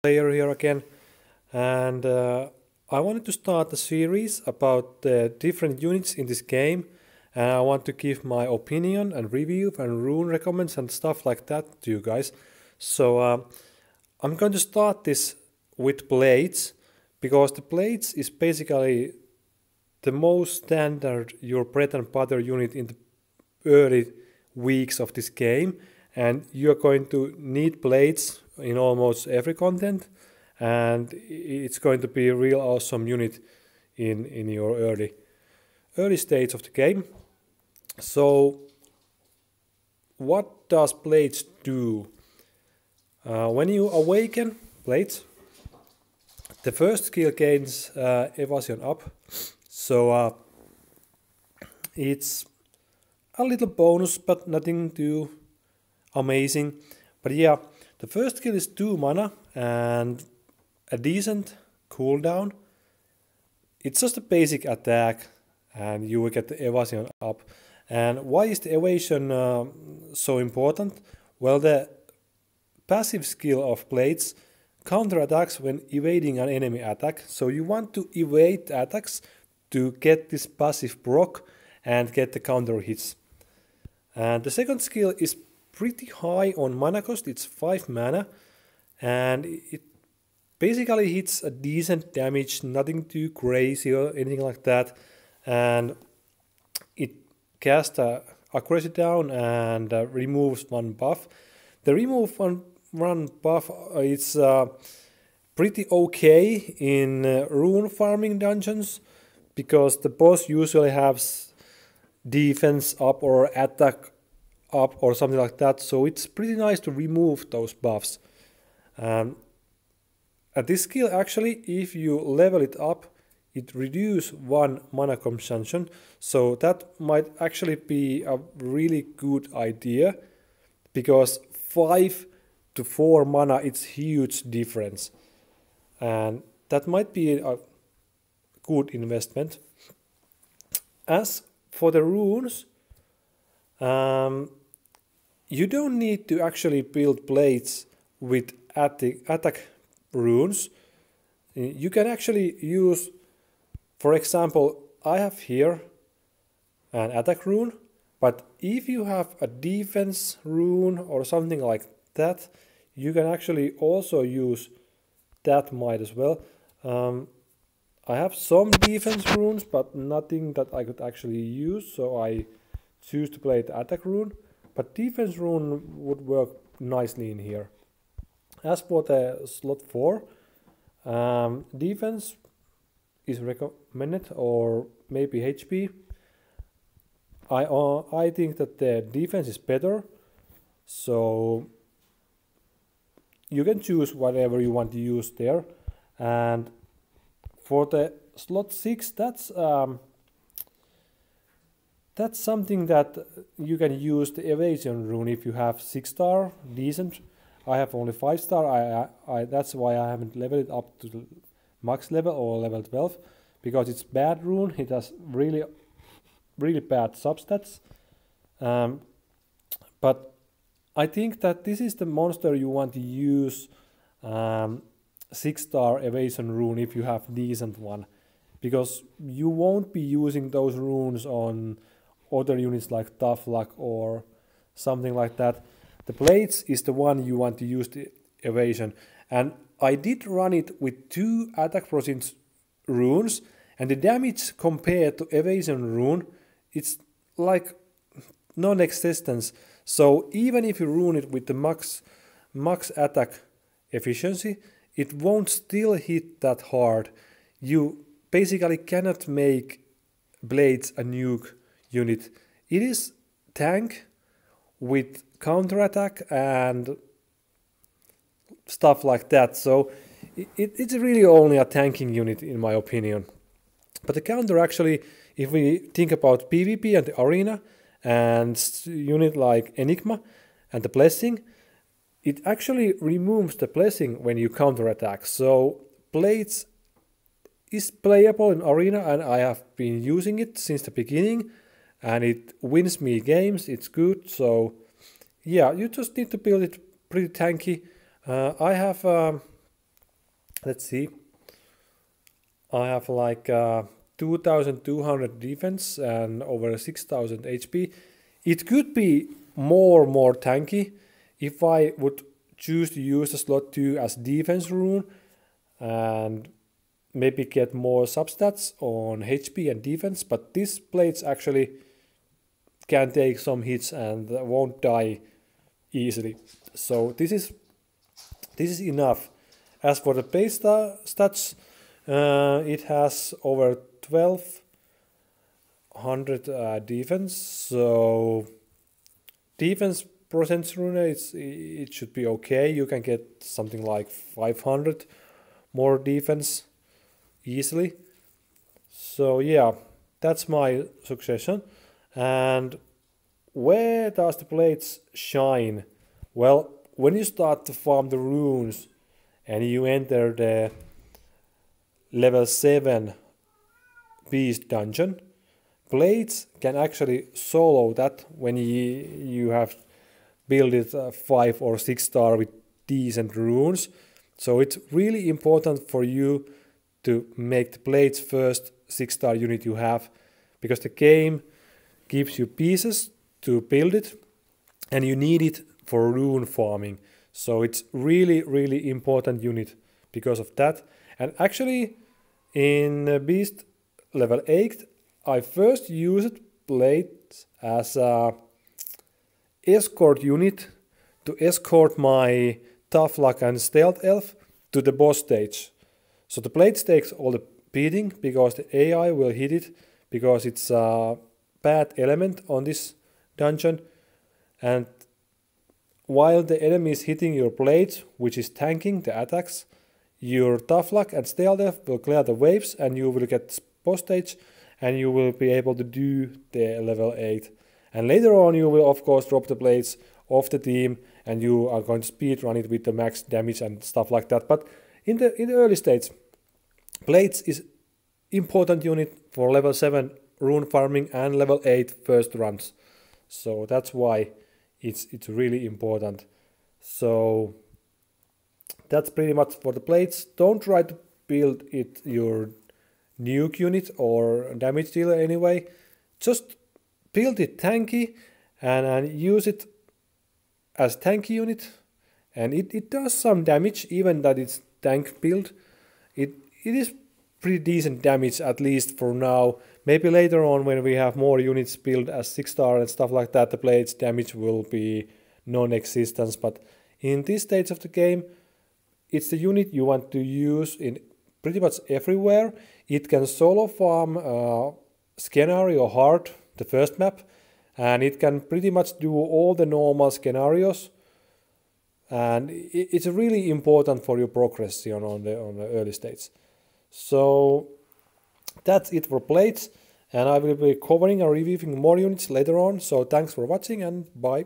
Player here again, and I wanted to start a series about the different units in this game, and I want to give my opinion and review and rune recommends and stuff like that to you guys. So I'm going to start this with blades, because the blades is basically the most standard your bread and butter unit in the early weeks of this game, and you're going to need blades in almost every content, and it's going to be a real awesome unit in your early stage of the game. So what does blades do? When you awaken blades, the first skill gains evasion up, so it's a little bonus but nothing too amazing. But yeah, the first skill is 2 mana and a decent cooldown. It's just a basic attack and you will get the evasion up. And why is the evasion so important? Well, the passive skill of blades counterattacks when evading an enemy attack. So you want to evade attacks to get this passive proc and get the counter hits. And the second skill is pretty high on mana cost, it's 5 mana, and it basically hits a decent damage, nothing too crazy or anything like that, and it casts accuracy down and removes 1 buff. The remove one buff is pretty okay in rune farming dungeons, because the boss usually has defense up or attack up or something like that, so it's pretty nice to remove those buffs. And this skill actually, if you level it up, it reduces 1 mana consumption, so that might actually be a really good idea, because 5 to 4 mana, it's huge difference, and that might be a good investment. As for the runes, you don't need to actually build blades with attack runes. You can actually use, for example, I have here an attack rune, but if you have a defense rune or something like that, you can actually also use that might as well. I have some defense runes, but nothing that I could actually use, so I choose to play the attack rune, but defense rune would work nicely in here. As for the slot 4, defense is recommended, or maybe HP. I think that the defense is better, so you can choose whatever you want to use there. And for the slot 6, that's something that you can use the evasion rune if you have 6-star decent. I have only 5-star. That's why I haven't leveled it up to the max level or level 12, because it's bad rune. It has really bad substats. But I think that this is the monster you want to use 6-star evasion rune if you have decent one, because you won't be using those runes on other units like Tough Luck or something like that. The blades is the one you want to use the evasion, and I did run it with 2 attack procinct runes, and the damage compared to evasion rune, it's like non-existence. So even if you rune it with the max attack efficiency, it won't still hit that hard. You basically cannot make blades a nuke unit. It is tank with counterattack and stuff like that, so it's really only a tanking unit in my opinion. But the counter actually, if we think about PvP and the arena and unit like Enigma and the blessing, it actually removes the blessing when you counterattack. So blades is playable in arena, and I have been using it since the beginning, and it wins me games. It's good. So yeah, you just need to build it pretty tanky. I have let's see. I have like 2200 defense and over 6000 HP. It could be more tanky if I would choose to use the slot 2 as defense rune and maybe get more substats on HP and defense, but these blades actually can take some hits and won't die easily. So this is enough. As for the base stats, it has over 1200 defense, so defense percent rune, it should be okay. You can get something like 500 more defense easily. So yeah, that's my suggestion. And where does the blades shine? Well, when you start to farm the runes and you enter the level 7 beast dungeon, blades can actually solo that when you have built it 5 or 6 star with decent runes. So it's really important for you to make the blades first 6 star unit you have, because the game gives you pieces to build it and you need it for rune farming. So it's really important unit because of that. And actually in beast level 8 I first used blades as a escort unit to escort my tough luck and stealth elf to the boss stage. So the blades takes all the beating because the AI will hit it because it's a bad element on this dungeon, and while the enemy is hitting your blades, which is tanking the attacks, your tough luck and stealth elf will clear the waves and you will get boss stage and you will be able to do the level 8. And later on you will of course drop the blades off the team and you are going to speed run it with the max damage and stuff like that. But in the early stage, blades is important unit for level 7 rune farming and level 8 first runs. So that's why it's really important. So that's pretty much for the blades. Don't try to build it your nuke unit or damage dealer anyway. Just build it tanky and use it as tanky unit, and it does some damage even that it's tank build. It is pretty decent damage, at least for now. Maybe later on when we have more units built as 6 star and stuff like that, the blades damage will be non-existent, but in this stage of the game it's the unit you want to use in pretty much everywhere. It can solo farm scenario hard, the first map, and it can pretty much do all the normal scenarios, and it's really important for your progression on the early stage. So that's it for blades, and I will be covering and reviewing more units later on. So thanks for watching and bye.